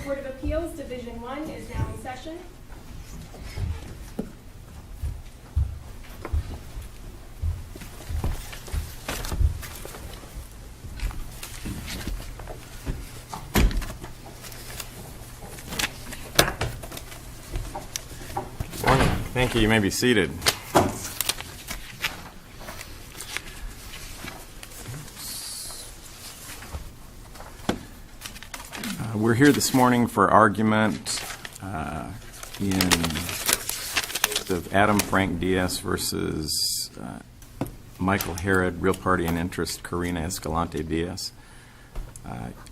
Court of Appeals, Division 1 is now in session. Morning. Thank you. You may be seated. We're here this morning for argument in the Adam Frank Diaz versus Michael Herod, Real Party and Interest, Karina Escalante Diaz.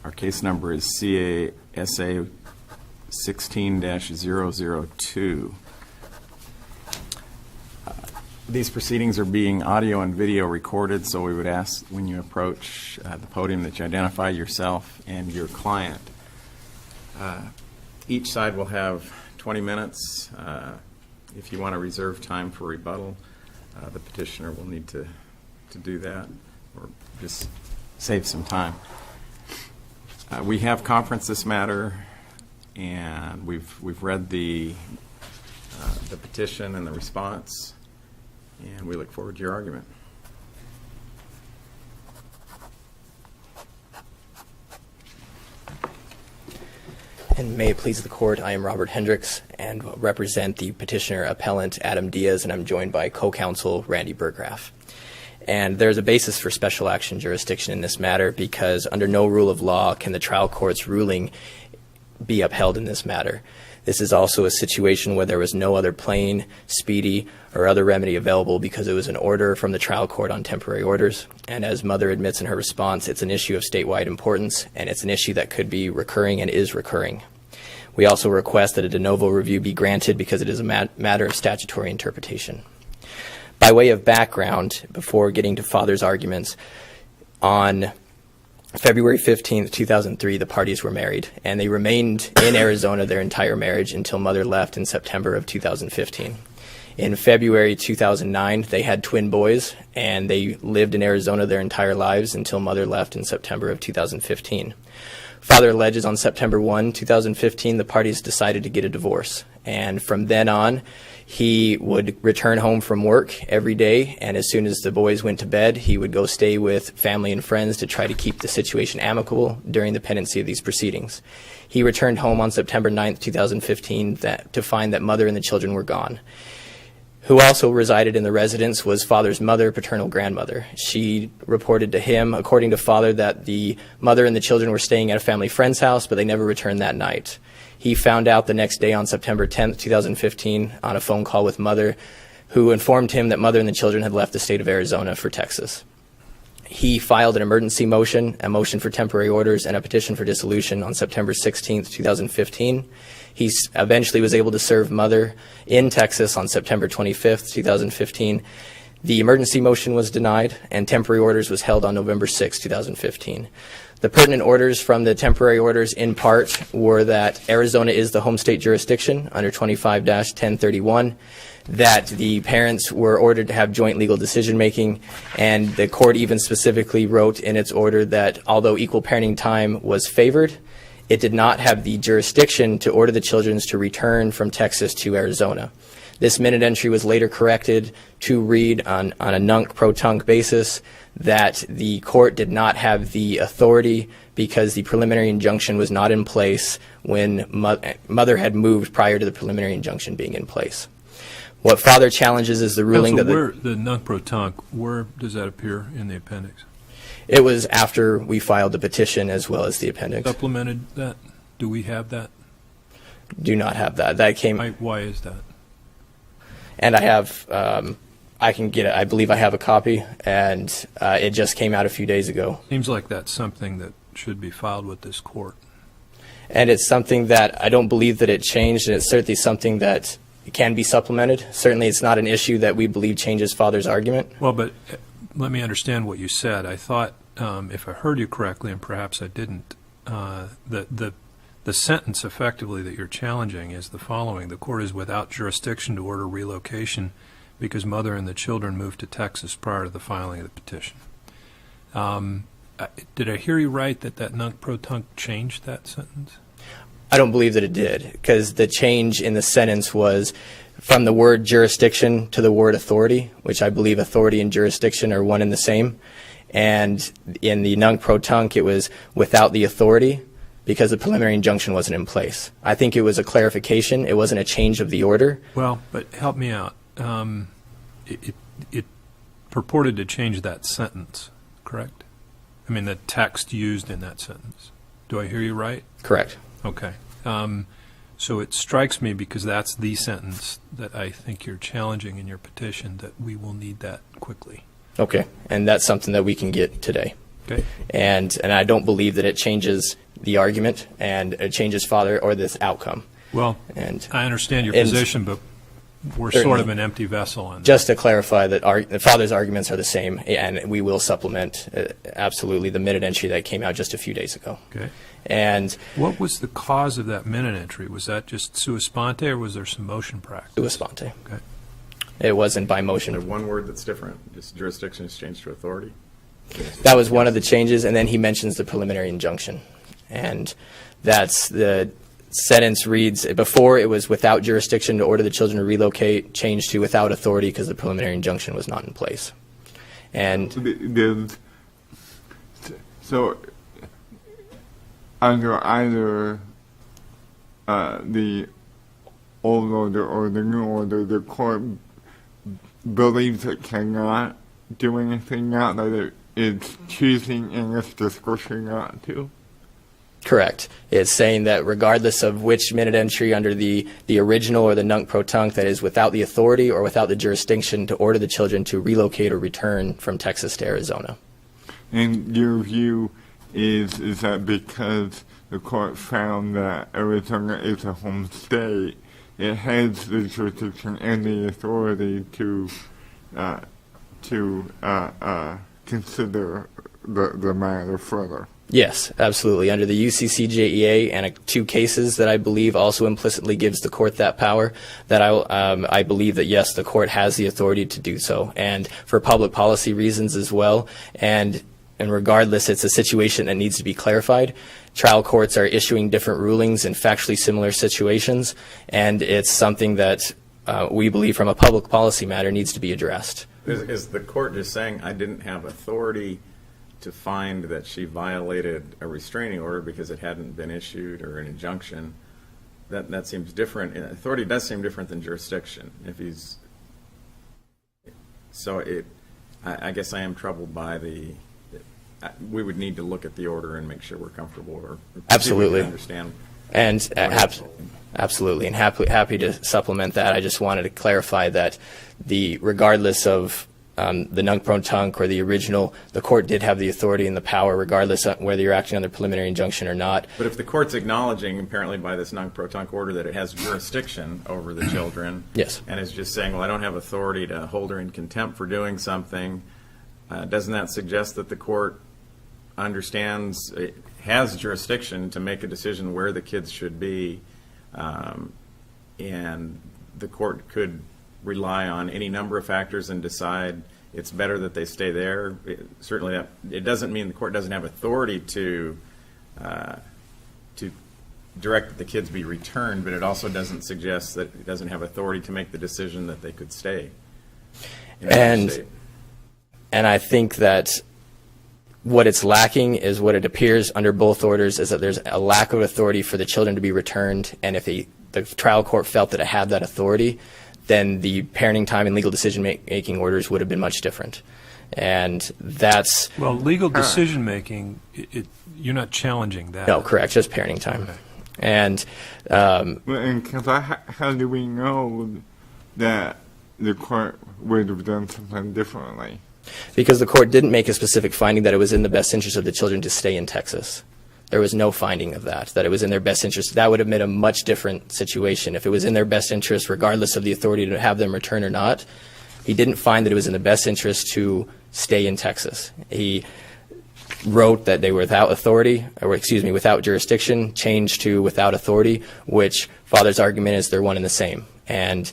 Our case number is SA160002. These proceedings are being audio and video recorded, so we would ask when you approach the podium that you identify yourself and your client. Each side will have 20 minutes. If you want to reserve time for rebuttal, the petitioner will need to do that or just save some time. We have conferenced this matter, and we've read the petition and the response, and we look forward to your argument. And may it please the court, I am Robert Hendricks and represent the petitioner appellant Adam Diaz, and I'm joined by co-counsel Randy Burgraff. And there's a basis for special action jurisdiction in this matter because under no rule of law can the trial court's ruling be upheld in this matter. This is also a situation where there was no other plain, speedy, or other remedy available because it was an order from the trial court on temporary orders. And as Mother admits in her response, it's an issue of statewide importance, and it's an issue that could be recurring and is recurring. We also request that a de novo review be granted because it is a matter of statutory interpretation. By way of background, before getting to Father's arguments, on February 15th, 2003, the parties were married, and they remained in Arizona their entire marriage until Mother left in September of 2015. In February 2009, they had twin boys, and they lived in Arizona their entire lives until Mother left in September of 2015. Father alleges on September 1, 2015, the parties decided to get a divorce, and from then on, he would return home from work every day, and as soon as the boys went to bed, he would go stay with family and friends to try to keep the situation amicable during the pendency of these proceedings. He returned home on September 9th, 2015 to find that Mother and the children were gone. Who also resided in the residence was Father's mother, paternal grandmother. She reported to him, according to Father, that the mother and the children were staying at a family friend's house, but they never returned that night. He found out the next day on September 10th, 2015, on a phone call with Mother, who informed him that Mother and the children had left the state of Arizona for Texas. He filed an emergency motion, a motion for temporary orders, and a petition for dissolution on September 16th, 2015. He eventually was able to serve Mother in Texas on September 25th, 2015. The emergency motion was denied, and temporary orders was held on November 6th, 2015. The pertinent orders from the temporary orders in part were that Arizona is the home state jurisdiction under 25-1031, that the parents were ordered to have joint legal decision-making, and the court even specifically wrote in its order that although equal parenting time was favored, it did not have the jurisdiction to order the children to return from Texas to Arizona. This minute entry was later corrected to read on a nunc-pro-tunc basis that the court did not have the authority because the preliminary injunction was not in place when Mother had moved prior to the preliminary injunction being in place. What Father challenges is the ruling that the nunc-pro-tunc, where does that appear in the appendix? It was after we filed the petition as well as the appendix. Supplemented that? Do we have that? Do not have that. That came. Why is that? And I have, I can get it. I believe I have a copy, and it just came out a few days ago. Seems like that's something that should be filed with this court. And it's something that I don't believe that it changed, and it's certainly something that can be supplemented. Certainly it's not an issue that we believe changes Father's argument. Well, but let me understand what you said. I thought, if I heard you correctly, and perhaps I didn't, the sentence effectively that you're challenging is the following: the court is without jurisdiction to order relocation because Mother and the children moved to Texas prior to the filing of the petition. Did I hear you right that nunc-pro-tunc changed that sentence? I don't believe that it did, because the change in the sentence was from the word jurisdiction to the word authority, which I believe authority and jurisdiction are one and the same. And in the nunc-pro-tunc, it was without the authority, because the preliminary injunction wasn't in place. I think it was a clarification. It wasn't a change of the order. Well, but help me out. It purported to change that sentence, correct? I mean, the text used in that sentence. Do I hear you right? Correct. Okay. So it strikes me, because that's the sentence that I think you're challenging in your petition, that we will need that quickly. Okay. And that's something that we can get today. Okay. And I don't believe that it changes the argument and it changes father or this outcome. Well, And I understand your and position, but we're certainly, sort of an empty vessel on that. just to clarify that the father's arguments are the same, and we will supplement absolutely the minute entry that came out just a few days ago. Okay. And What was the cause of that minute entry? Was that just sua sponte, or was there some motion practice? sua sponte. Okay. It wasn't by The motion. one word that's different, just jurisdiction is changed to authority. That was one of the changes, and then he mentions the preliminary injunction. And that's the sentence reads, before it was without jurisdiction to order the children to relocate, changed to without authority because the preliminary injunction was not in place. And So, under either the old order or the new order, the court believes it cannot do anything now, that it's choosing in its discretion not to. correct. It's saying that regardless of which minute entry under the original or the nunc-pro-tunc, that is without the authority or without the jurisdiction to order the children to relocate or return from Texas to Arizona. And your view is that because the court found that Arizona is a home state, it has the jurisdiction and the authority to consider the matter further. Yes, absolutely. Under the UCCJEA and two cases that I believe also implicitly gives the court that power, that I believe that, yes, the court has the authority to do so, and for public policy reasons as well. And regardless, it's a situation that needs to be clarified. Trial courts are issuing different rulings in factually similar situations, and it's something that we believe from a public policy matter needs to be addressed. Is the court just saying, I didn't have authority to find that she violated a restraining order because it hadn't been issued, or an injunction? That seems different. Authority does seem different than jurisdiction. I guess I am troubled by we would need to look at the order and make sure we're comfortable, or Absolutely. understand. And absolutely, and happy to supplement that. I just wanted to clarify that regardless of the nunc-pro-tunc or the original, the court did have the authority and the power, regardless of whether you're acting under preliminary injunction or not. But if the court's acknowledging, apparently by this nunc-pro-tunc order, that it has jurisdiction over the children, Yes. and is just saying, well, I don't have authority to hold her in contempt for doing something, doesn't that suggest that the court understands, it has jurisdiction to make a decision where the kids should be, and the court could rely on any number of factors and decide it's better that they stay there? Certainly, it doesn't mean the court doesn't have authority to direct that the kids be returned, but it also doesn't suggest that it doesn't have authority to make the decision that they could stay in that state. And I think that what it's lacking is what it appears under both orders is that there's a lack of authority for the children to be returned, and if the trial court felt that it had that authority, then the parenting time and legal decision-making orders would have been much different. And that's... Well, legal decision-making, you're not challenging that. No, correct, just parenting time. Okay. And... How do we know that the court would have done something differently? Because the court didn't make a specific finding that it was in the best interest of the children to stay in Texas. There was no finding of that it was in their best interest. That would have been a much different situation. If it was in their best interest, regardless of the authority to have them return or not, he didn't find that it was in the best interest to stay in Texas. He wrote that they were without authority, without jurisdiction, changed to without authority, which father's argument is they're one and the same. And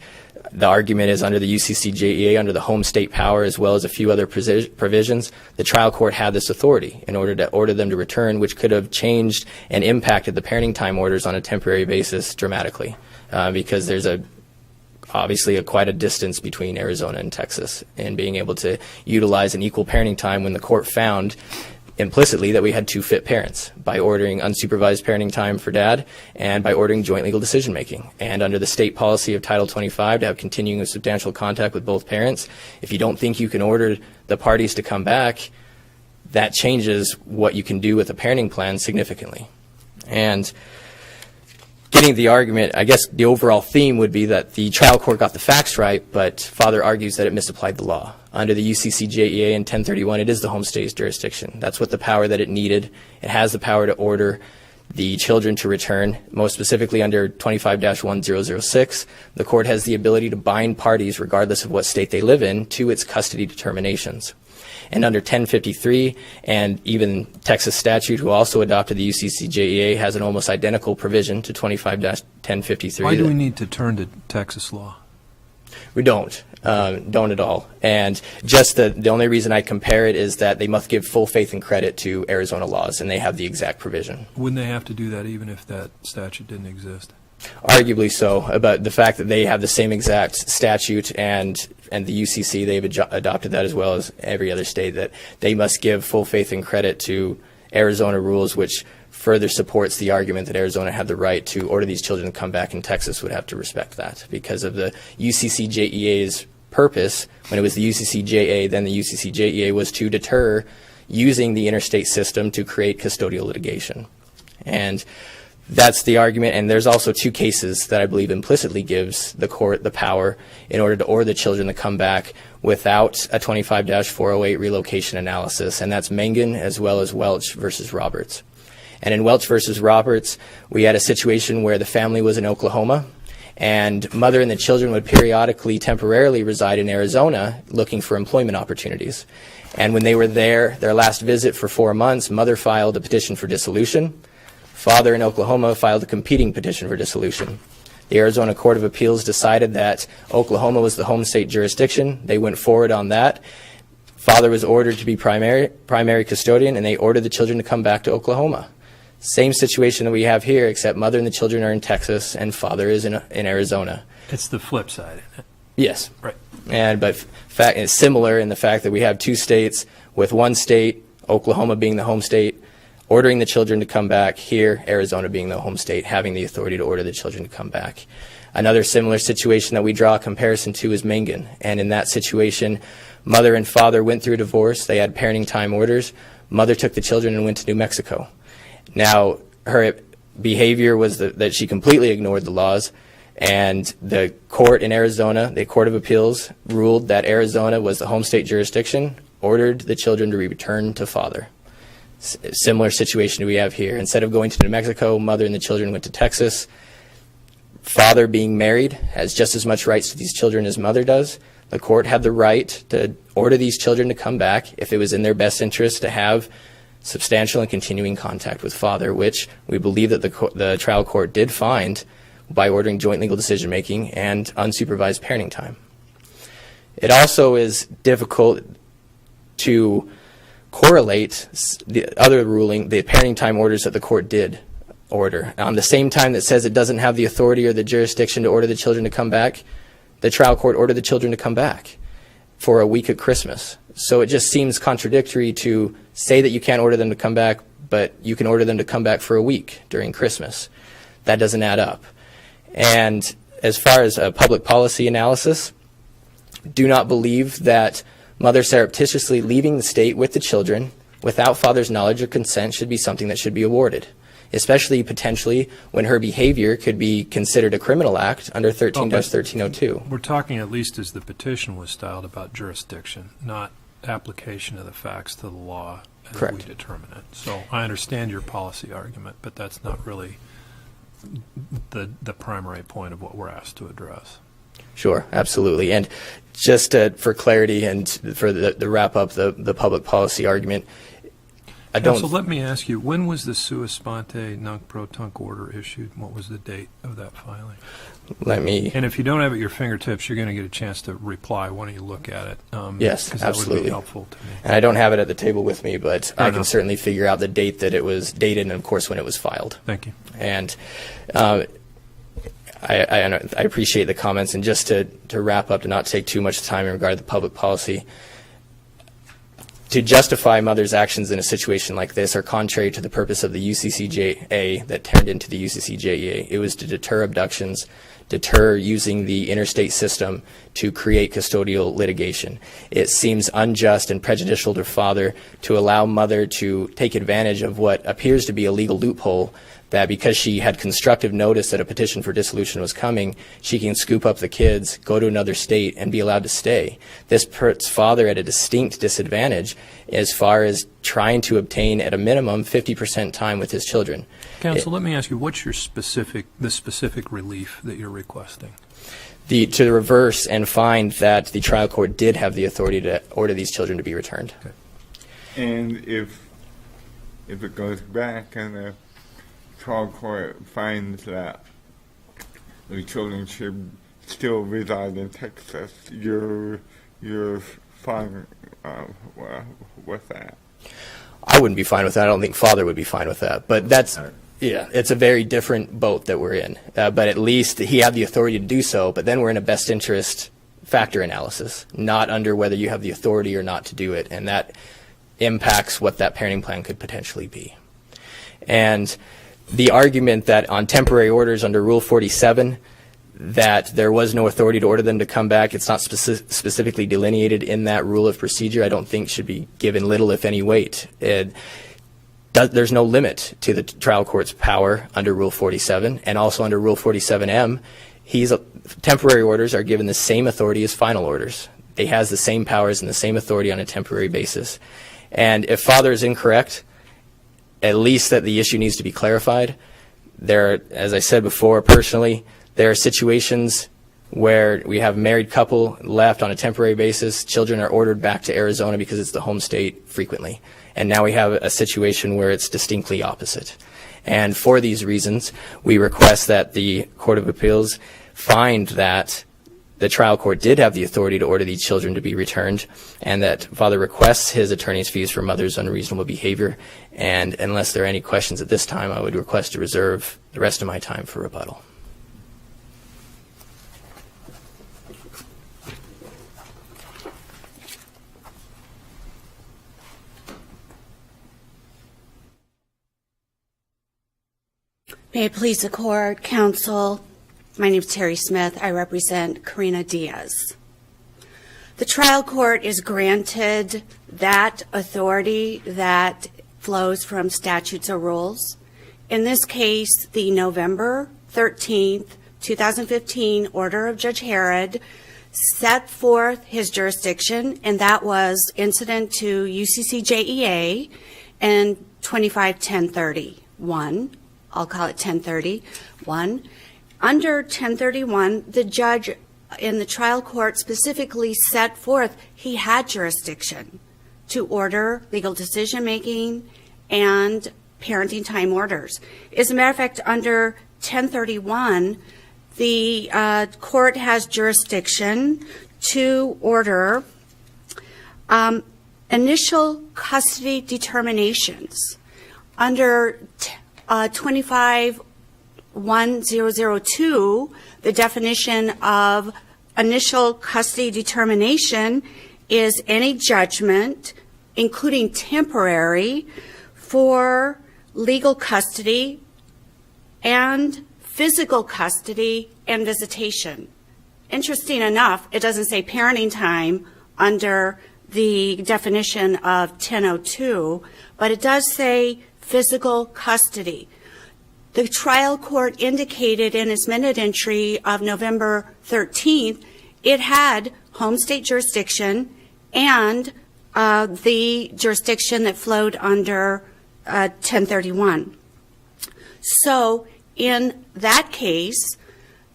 the argument is under the UCCJEA, under the home state power, as well as a few other provisions, the trial court had this authority in order to order them to return, which could have changed and impacted the parenting time orders on a temporary basis dramatically, because there's obviously quite a distance between Arizona and Texas, and being able to utilize an equal parenting time when the court found implicitly that we had two fit parents by ordering unsupervised parenting time for dad and by ordering joint legal decision making. And under the state policy of Title 25 to have continuing and substantial contact with both parents, if you don't think you can order the parties to come back, that changes what you can do with a parenting plan significantly. And getting the argument, I guess the overall theme would be that the trial court got the facts right, but father argues that it misapplied the law. Under the UCCJEA and 1031, it is the home state's jurisdiction. That's what the power that it needed. It has the power to order the children to return. Most specifically under 25-1006, the court has the ability to bind parties, regardless of what state they live in, to its custody determinations. And under 1053 and even Texas statute, who also adopted the UCCJEA, has an almost identical provision to 25-1053. Why do we need to turn to Texas law? We don't at all. And just the only reason I compare it is that they must give full faith and credit to Arizona laws, and they have the exact provision. Wouldn't they have to do that even if that statute didn't exist? Arguably so, but the fact that they have the same exact statute and the UCC, they've adopted that as well as every other state, that they must give full faith and credit to Arizona rules, which further supports the argument that Arizona had the right to order these children to come back, and Texas would have to respect that because of the UCCJEA's purpose. When it was the UCCJA, then the UCCJEA was to deter using the interstate system to create custodial litigation. And that's the argument, and there's also two cases that I believe implicitly gives the court the power in order to order the children to come back without a 25-408 relocation analysis, and that's Mengen as well as Welch versus Roberts. And in Welch versus Roberts, we had a situation where the family was in Oklahoma, and mother and the children would periodically, temporarily reside in Arizona looking for employment opportunities. And when they were there, their last visit for 4 months, mother filed a petition for dissolution. Father in Oklahoma filed a competing petition for dissolution. The Arizona Court of Appeals decided that Oklahoma was the home state jurisdiction. They went forward on that. Father was ordered to be primary custodian, and they ordered the children to come back to Oklahoma. Same situation that we have here, except mother and the children are in Texas and father is in Arizona. It's the flip side, isn't it? Yes. Right. But it's similar in the fact that we have two states, with one state, Oklahoma being the home state, ordering the children to come back. Here, Arizona being the home state, having the authority to order the children to come back. Another similar situation that we draw a comparison to is Mengen. And in that situation, mother and father went through a divorce. They had parenting time orders. Mother took the children and went to New Mexico. Now, her behavior was that she completely ignored the laws, and the court in Arizona, the Court of Appeals, ruled that Arizona was the home state jurisdiction, ordered the children to return to father. Similar situation we have here. Instead of going to New Mexico, mother and the children went to Texas. Father, being married, has just as much rights to these children as mother does. The court had the right to order these children to come back if it was in their best interest to have substantial and continuing contact with father, which we believe that the trial court did find by ordering joint legal decision making and unsupervised parenting time. It also is difficult to correlate the other ruling, the parenting time orders that the court did order. On the same time that says it doesn't have the authority or the jurisdiction to order the children to come back, the trial court ordered the children to come back for a week at Christmas. So it just seems contradictory to say that you can't order them to come back, but you can order them to come back for a week during Christmas. That doesn't add up. And as far as a public policy analysis, do not believe that mother surreptitiously leaving the state with the children without father's knowledge or consent should be something that should be awarded, especially potentially when her behavior could be considered a criminal act under 13-1302. We're talking, at least as the petition was styled, about jurisdiction, not application of the facts to the law as Correct. we determine it. So I understand your policy argument, but that's not really the primary point of what we're asked to address. Sure, absolutely. And just for clarity and for the wrap up the public policy argument, I don't. Counsel, let me ask you, when was the sua sponte nunc pro tunc order issued? What was the date of that filing? Let me. And if you don't have it at your fingertips, you're going to get a chance to reply. Why don't you look at it? Yes, 'cause that would absolutely. be helpful to me. And I don't have it at the table with me, but I can enough. certainly figure out the date that it was dated and, of course, when it was filed. Thank you. And I appreciate the comments. And just to wrap up, to not take too much time in regard to the public policy, to justify mothers' actions in a situation like this are contrary to the purpose of the UCCJA that turned into the UCCJEA. It was to deter abductions, deter using the interstate system to create custodial litigation. It seems unjust and prejudicial to father to allow mother to take advantage of what appears to be a legal loophole, that because she had constructive notice that a petition for dissolution was coming, she can scoop up the kids, go to another state, and be allowed to stay. This puts father at a distinct disadvantage as far as trying to obtain, at a minimum, 50% time with his children. Counsel, let me ask you, what's your specific relief that you're requesting? To reverse and find that the trial court did have the authority to order these children to be returned. Okay. And if it goes back and the trial court finds that the children should still reside in Texas, you're fine with that? I wouldn't be fine with that. I don't think father would be fine with that. But that's, yeah, it's a very different boat that we're in. But at least he had the authority to do so. But then we're in a best interest factor analysis, not under whether you have the authority or not to do it. And that impacts what that parenting plan could potentially be. And the argument that on temporary orders under Rule 47, that there was no authority to order them to come back, it's not specifically delineated in that rule of procedure, I don't think should be given little, if any, weight. There's no limit to the trial court's power under Rule 47, and also under Rule 47M, temporary orders are given the same authority as final orders. They has the same powers and the same authority on a temporary basis. And if father is incorrect, at least that the issue needs to be clarified. There, as I said before, personally, there are situations where we have a married couple left on a temporary basis, children are ordered back to Arizona because it's the home state frequently. And now we have a situation where it's distinctly opposite. And for these reasons, we request that the Court of Appeals find that the trial court did have the authority to order these children to be returned, and that father requests his attorney's fees for mother's unreasonable behavior. And unless there are any questions at this time, I would request to reserve the rest of my time for rebuttal. May it please the court, counsel. My name is Terry Smith. I represent Karina Diaz. The trial court is granted that authority that flows from statutes or rules. In this case, the November 13th, 2015 order of Judge Herod set forth his jurisdiction, and that was incident to UCCJEA and 25-1031. I'll call it 1031. Under 1031, the judge in the trial court specifically set forth he had jurisdiction to order legal decision-making and parenting time orders. As a matter of fact, under 1031, the court has jurisdiction to order initial custody determinations. Under 25-1002, the definition of initial custody determination is any judgment, including temporary, for legal custody and physical custody and visitation. Interesting enough, it doesn't say parenting time under the definition of 1002, but it does say physical custody. The trial court indicated in its minute entry of November 13th, it had home state jurisdiction and the jurisdiction that flowed under 1031. So in that case,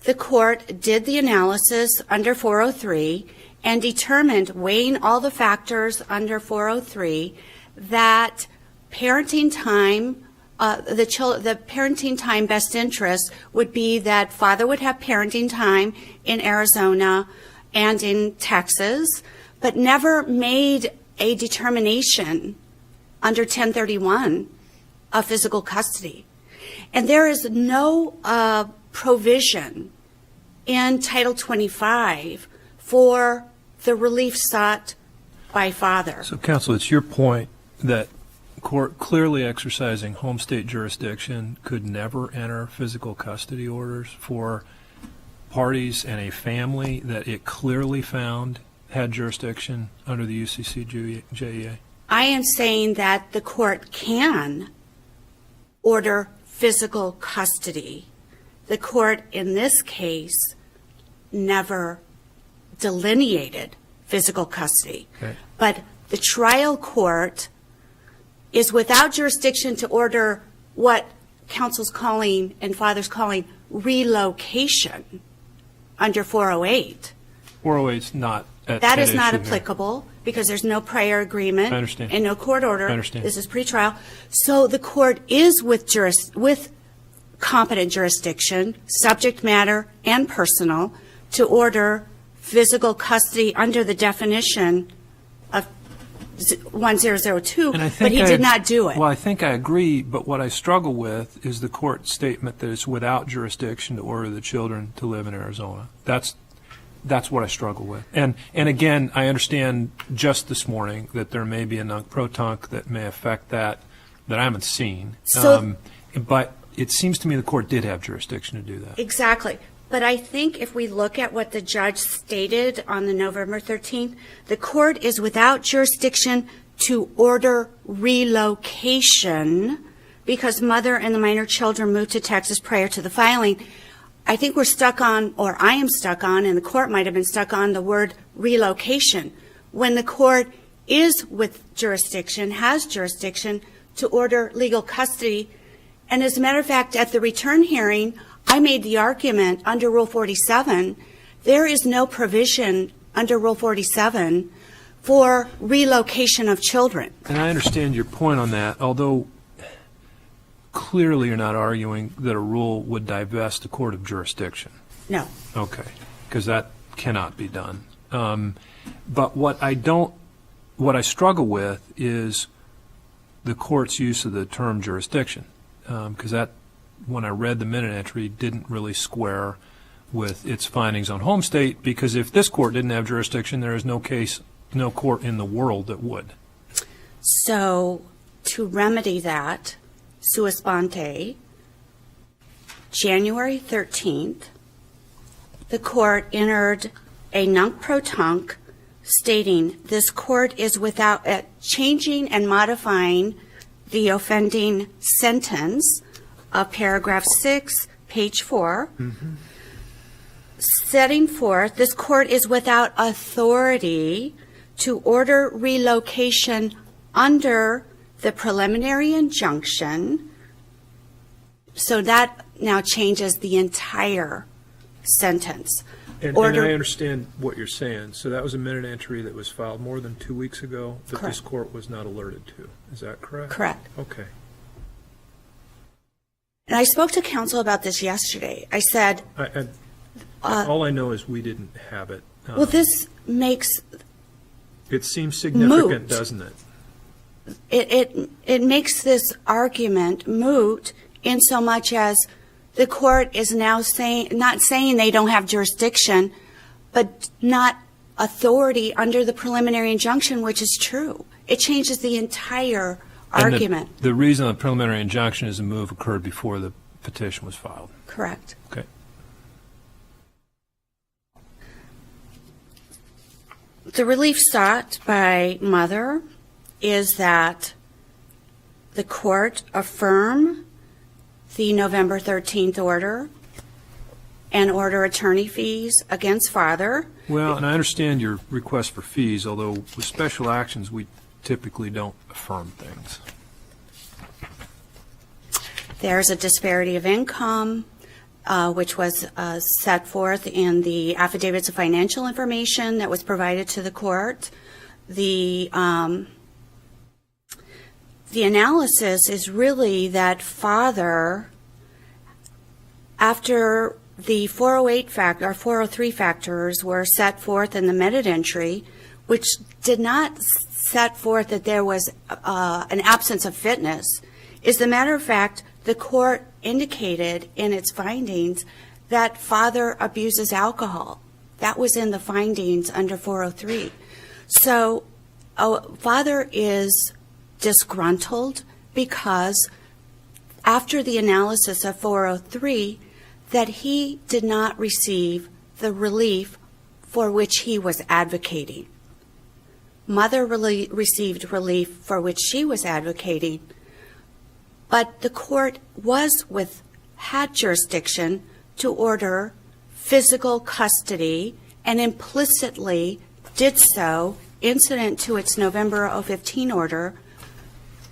the court did the analysis under 403 and determined, weighing all the factors under 403, that parenting time, the parenting time best interest would be that father would have parenting time in Arizona and in Texas, but never made a determination under 1031 of physical custody. And there is no provision in Title 25 for the relief sought by father. So, counsel, it's your point that court clearly exercising home state jurisdiction could never enter physical custody orders for parties and a family that it clearly found had jurisdiction under the UCCJEA? I am saying that the court can order physical custody. The court in this case never delineated physical custody. Okay. But the trial court is without jurisdiction to order what counsel's calling and father's calling relocation under 408. 408's not at That is issue not here. applicable because there's no prior agreement I understand. and no court order. I understand. This is pretrial. So the court is with competent jurisdiction, subject matter and personal, to order physical custody under the definition of 1002, And I but think he did not do it. Well, I think I agree, but what I struggle with is the court statement that it's without jurisdiction to order the children to live in Arizona. That's what I struggle with. And again, I understand just this morning that there may be a nunc-pro-tunc that may affect that I haven't seen. So- But it seems to me the court did have jurisdiction to do that. Exactly. But I think if we look at what the judge stated on the November 13th, the court is without jurisdiction to order relocation because mother and the minor children moved to Texas prior to the filing. I think we're stuck on, or I am stuck on, and the court might have been stuck on the word relocation. When the court is with jurisdiction, has jurisdiction to order legal custody. And as a matter of fact, at the return hearing, I made the argument under Rule 47, there is no provision under Rule 47 for relocation of children. And I understand your point on that, although clearly you're not arguing that a rule would divest the court of jurisdiction. No. Okay, because that cannot be done. But what I struggle with is the court's use of the term jurisdiction, because that, when I read the minute entry, didn't really square with its findings on home state, because if this court didn't have jurisdiction, there is no court in the world that would. So to remedy that, sua sponte, January 13th, the court entered a nunc-pro-tunc stating this court is without changing and modifying the offending sentence of paragraph 6, page 4, setting forth this court is without authority to order relocation under the preliminary injunction. So that now changes the entire sentence. And I understand what you're saying. So that was a minute entry that was filed more than 2 weeks ago that Correct. this court was not alerted to. Is that correct? Correct. Okay. And I spoke to counsel about this yesterday. I said, All I know is we didn't have it. well, this makes It seems significant, moot. doesn't it? it makes this argument moot in so much as the court is now not saying they don't have jurisdiction, but not authority under the preliminary injunction, which is true. It changes the entire And argument. the reason the preliminary injunction is a move occurred before the petition was filed. Correct. Okay. The relief sought by mother is that the court affirm the November 13th order and order attorney fees against father. Well, and I understand your request for fees, although with special actions, we typically don't affirm things. There's a disparity of income, which was set forth in the affidavits of financial information that was provided to the court. The the analysis is really that father, after the 408 factor or 403 factors were set forth in the minute entry, which did not set forth that there was an absence of fitness, is the matter of fact the court indicated in its findings that father abuses alcohol. That was in the findings under 403. So father is disgruntled because after the analysis of 403, that he did not receive the relief for which he was advocating. Mother received relief for which she was advocating, but the court had jurisdiction to order physical custody and implicitly did so incident to its November 2015 order,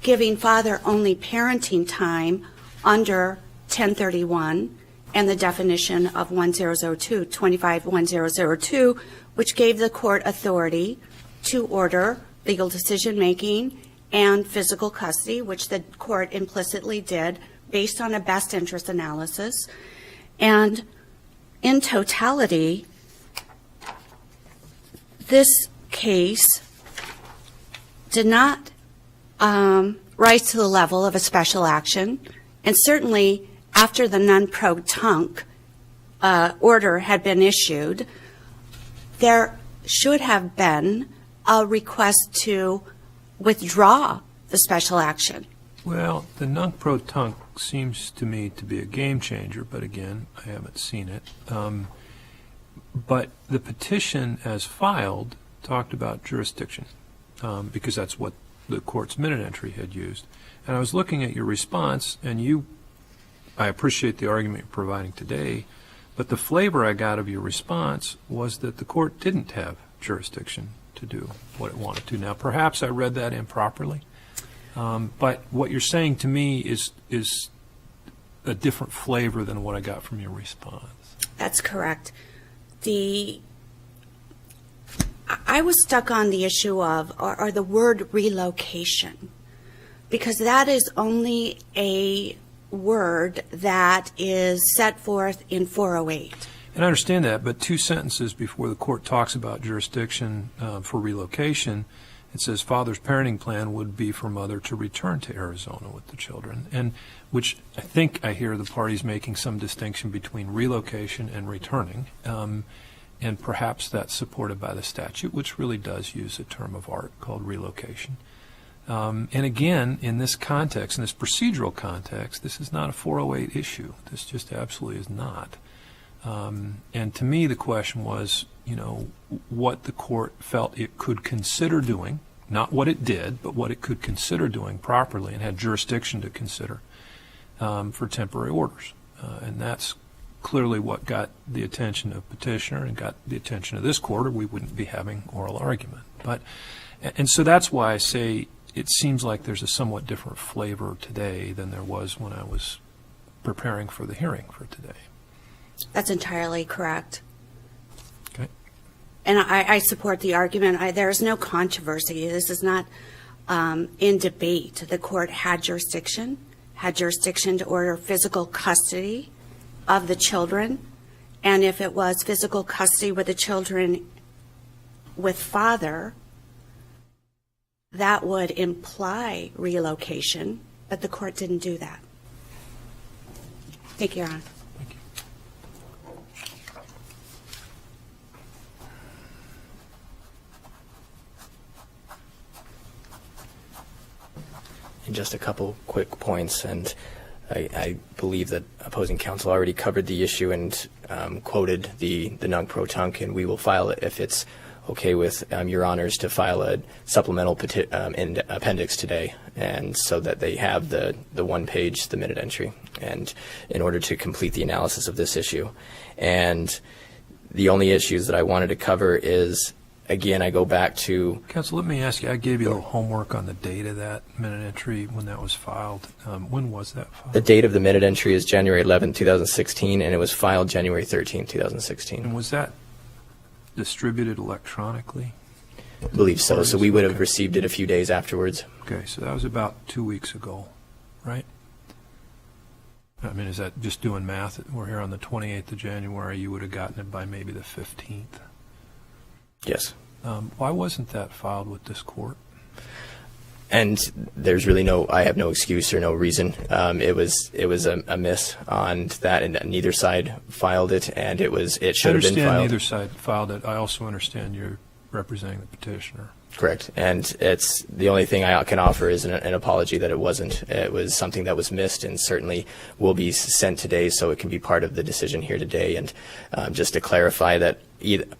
giving father only parenting time under 1031 and the definition of 1002, 251002, which gave the court authority to order legal decision-making and physical custody, which the court implicitly did based on a best interest analysis. And in totality, this case did not rise to the level of a special action, and certainly after the non-pro-tunc order had been issued, there should have been a request to withdraw the special action. Well, the nunc-pro-tunc seems to me to be a game changer, but again, I haven't seen it. But the petition as filed talked about jurisdiction, because that's what the court's minute entry had used. And I was looking at your response, and I appreciate the argument you're providing today, but the flavor I got of your response was that the court didn't have jurisdiction to do what it wanted to. Now, perhaps I read that improperly, but what you're saying to me is a different flavor than what I got from your response. That's correct. I was stuck on the issue of, or the word relocation, because that is only a word that is set forth in 408. And I understand that, but two sentences before the court talks about jurisdiction for relocation, it says father's parenting plan would be for mother to return to Arizona with the children, and which I think I hear the parties making some distinction between relocation and returning, and perhaps that's supported by the statute, which really does use a term of art called relocation. And again, in this context, in this procedural context, this is not a 408 issue. This just absolutely is not. And to me, the question was, what the court felt it could consider doing, not what it did, but what it could consider doing properly and had jurisdiction to consider for temporary orders. And that's clearly what got the attention of petitioner and got the attention of this court, or we wouldn't be having oral argument. And so that's why I say it seems like there's a somewhat different flavor today than there was when I was preparing for the hearing for today. That's entirely correct. Okay. And I support the argument. There is no controversy. This is not in debate. The court had jurisdiction to order physical custody of the children. And if it was physical custody with the children with father, that would imply relocation, but the court didn't do that. Thank you, Your Honor. Thank you. And just a couple quick points, and I believe that opposing counsel already covered the issue and quoted the nunc-pro-tunc, and we will file it if it's okay with Your Honors to file a supplemental appendix today, and so that they have the one page, the minute entry, and in order to complete the analysis of this issue. And the only issues that I wanted to cover is, again, I go back to... Counsel, let me ask you, I gave you a little homework on the date of that minute entry when that was filed. When was that filed? The date of the minute entry is January 11, 2016, and it was filed January 13, 2016. And was that distributed electronically? I believe so. So we would have received it a few days afterwards. Okay, so that was about 2 weeks ago, right? I mean, is that just doing math? We're here on the 28th of January. You would have gotten it by maybe the 15th. Yes. Why wasn't that filed with this court? And there's really I have no excuse or no reason. It was a miss on that, and neither side filed it, and it should have been filed. I understand neither side filed it. I also understand you're representing the petitioner. Correct. And it's the only thing I can offer is an apology that it wasn't. It was something that was missed, and certainly will be sent today so it can be part of the decision here today. And just to clarify that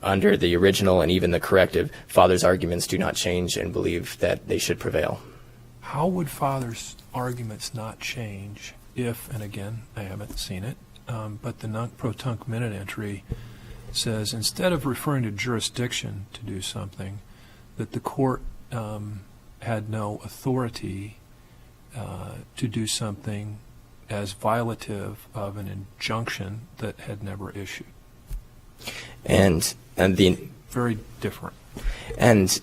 under the original and even the corrective, father's arguments do not change and believe that they should prevail. How would father's arguments not change if, and again, I haven't seen it, but the nunc-pro-tunc minute entry says instead of referring to jurisdiction to do something, that the court had no authority to do something as violative of an injunction that had never issued. And the Very different. and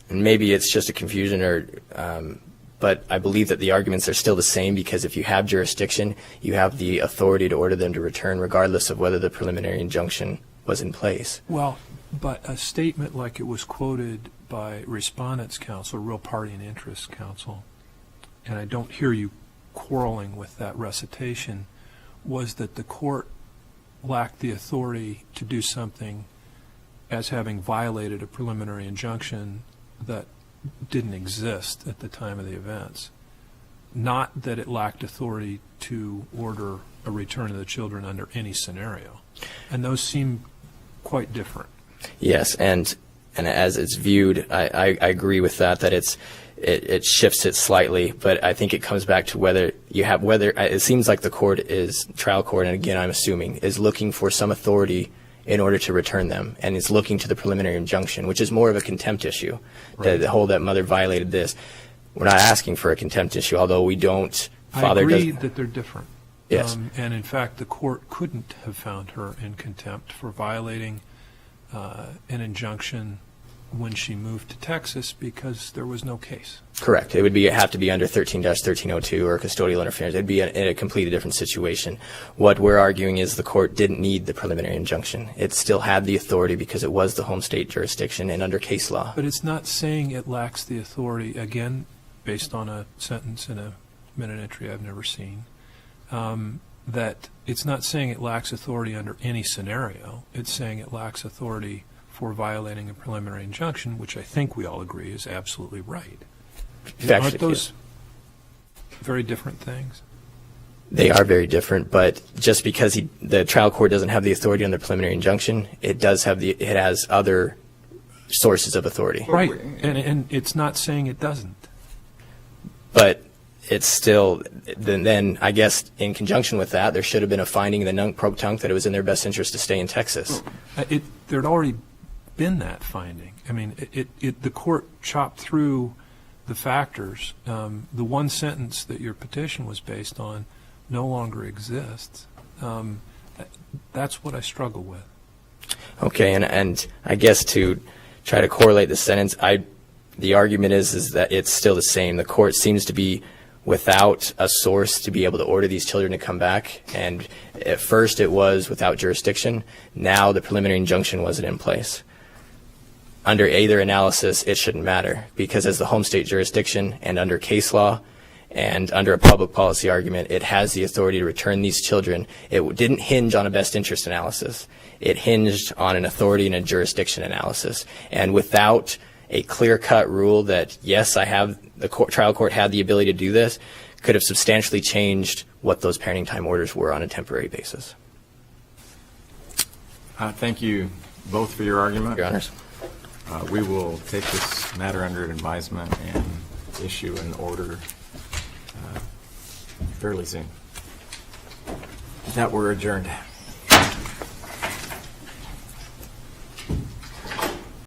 maybe it's just a confusion but I believe that the arguments are still the same, because if you have jurisdiction, you have the authority to order them to return regardless of whether the preliminary injunction was in place. Well, but a statement like it was quoted by Respondents' Counsel, Real Party and Interest Counsel, and I don't hear you quarreling with that recitation, was that the court lacked the authority to do something as having violated a preliminary injunction that didn't exist at the time of the events. Not that it lacked authority to order a return of the children under any scenario. And those seem quite different. Yes, and as it's viewed, I agree with that it shifts it slightly, but I think it comes back to whether it seems like the trial court, and again I'm assuming, is looking for some authority in order to return them, and is looking to the preliminary injunction, which is more of a contempt issue. Right. The whole that mother violated this. We're not asking for a contempt issue, although we don't. I agree that they're different. Yes. And in fact, the court couldn't have found her in contempt for violating an injunction when she moved to Texas because there was no case. Correct. It would have to be under 13-1302 or custodial interference. It'd be in a completely different situation. What we're arguing is the court didn't need the preliminary injunction. It still had the authority because it was the home state jurisdiction and under case law. But it's not saying it lacks the authority, again, based on a sentence in a minute entry I've never seen, that it's not saying it lacks authority under any scenario. It's saying it lacks authority for violating a preliminary injunction, which I think we all agree is absolutely right. Aren't those very different things? They are very different, but just because the trial court doesn't have the authority on the preliminary injunction, it has other sources of authority. Right, and it's not saying it doesn't. But it's still, then I guess in conjunction with that, there should have been a finding in the nunc-pro-tunc that it was in their best interest to stay in Texas. There'd already been that finding. I mean, the court chopped through the factors. The one sentence that your petition was based on no longer exists. That's what I struggle with. Okay, and I guess to try to correlate the sentence, the argument is that it's still the same. The court seems to be without a source to be able to order these children to come back, and at first it was without jurisdiction. Now the preliminary injunction wasn't in place. Under either analysis, it shouldn't matter, because as the home state jurisdiction and under case law and under a public policy argument, it has the authority to return these children. It didn't hinge on a best interest analysis. It hinged on an authority and a jurisdiction analysis. And without a clear-cut rule that, yes, the trial court had the ability to do this, could have substantially changed what those parenting time orders were on a temporary basis. Thank you both for your argument. Your Honors. We will take this matter under advisement and issue an order fairly soon. That we're adjourned.